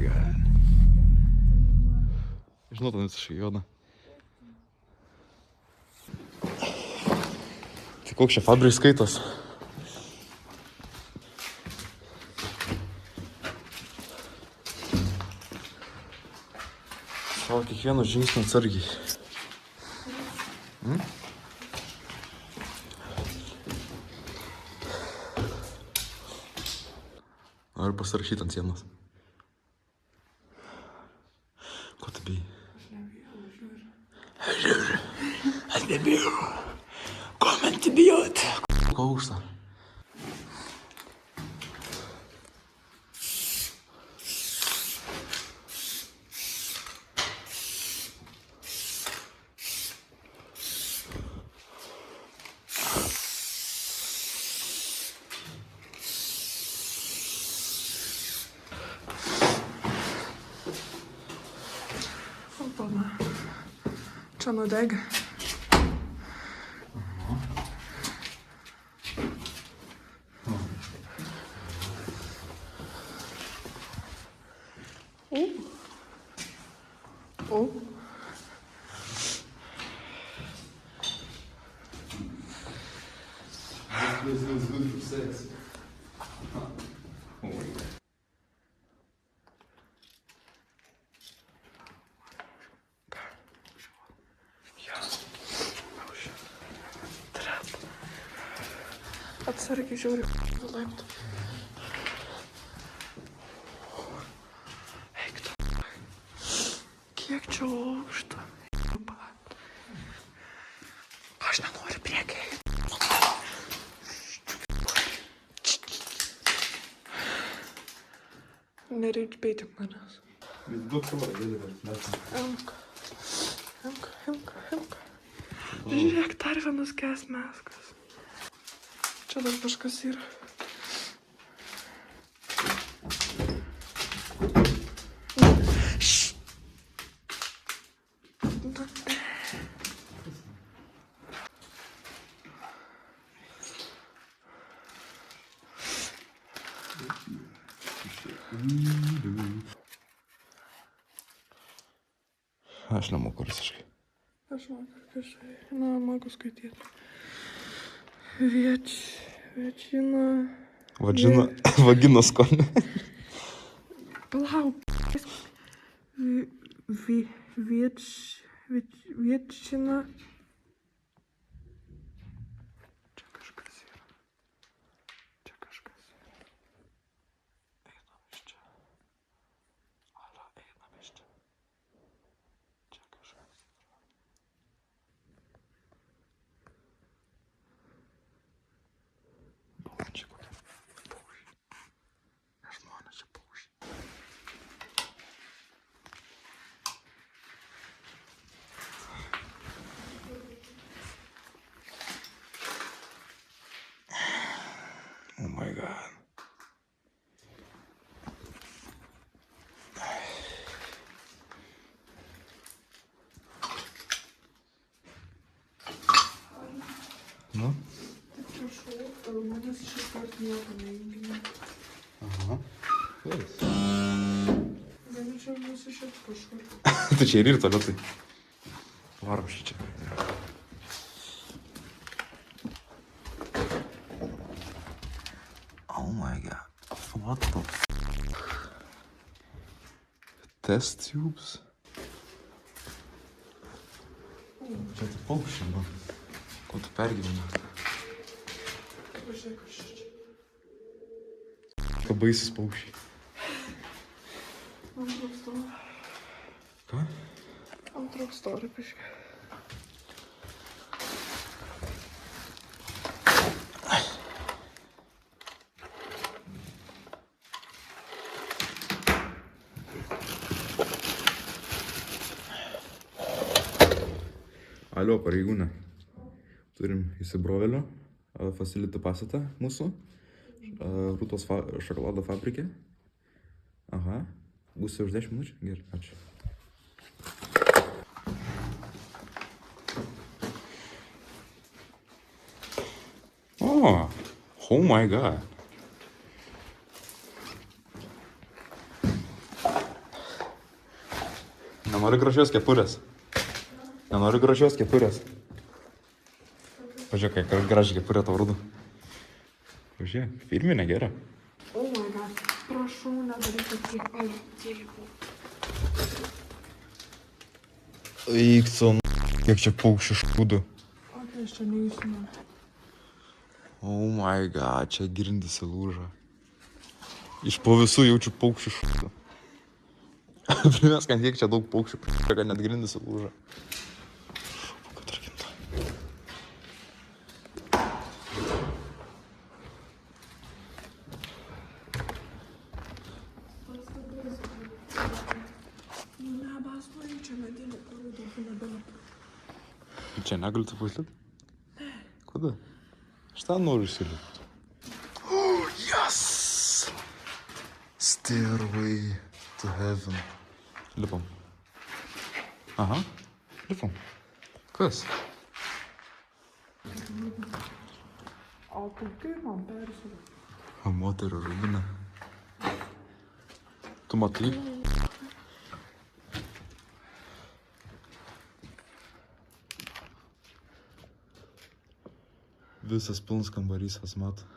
god. Žinau, ten visiškai juoda. Tai koks čia Fabrijos skaitos? Savo kiekvieno žingsnio atsargiai. Noriu pasirašyti ant sienos. Ko tu bijai? Aš nebijau. Ko man tu bijot? Ko aukšta? Čia nudeg. O. This is good for sex. Atsargiai žiūri laiptų. Eik tu. Kiek čia aukšta. Aš nenoriu priekiai. Nereikia beitik manęs. Imk. Žiūrėk, dar vienas meskas. Čia dar kažkas yra. Aš nemoku rusiškai. Aš moku skaityti. Vaginos skonį. Palauk. Viečina. Čia kažkas yra. Einam iš čia. Ala, einam iš čia. Čia kažkas yra. Balandžiai kokie. Paukščiai. Nežmonės čia paukščiai. Oh my god. Nu? Taip čia šau, manęs šis kart nieko neįgina. Aha. Yes. Gali čia nusišipt kažkur. Tu čia ir toliau tai. Varom šį čia. Oh my god. What the f***? Test tubes? Čia tai paukščiai, man. Ko tu pergyveni? Kaip aš žiūrėk, aš čia. Ką baisis paukščiai. Antrok storį. Ką? Antrok storį piškai. Alio, pareigūne. Turim įsibrovelio facility pastatą mūsų. Rūtos šokolado fabrike. Aha. Būsi už 10 minučių? Gerai, ačiū. Oh my god. Nenori gražios kepurės. Nenori gražios kepurės. Pažiūrėk, kai gražią kepurę tau rodo. Pažiūrėk, firminė gera. O, my God. Prašau, nedarykit tiek. Ai, tėvų. Eikson, kiek čia paukščių šūdų. O, tai aš čia neįsinu. Oh my god, čia grindys įlūžo. Iš po visų jaučiu paukščių šūdų. Primės, kad tiek čia daug paukščių, kad net grindys įlūžo. Šūpa, kad rakinta. Nu, nebas, nu, čia medinį parūdų, nebėra. Čia negaliu tu paslėpti? Ne. Kodėl? Aš ten noriu įsilipti. Oh, yes! Stairway to heaven. Lipam. Aha, lipam. Kas? O, tai kaip man persiūlė? O moterio rūbinė. Tu matai? Visas pilnas kambarys, kas mato.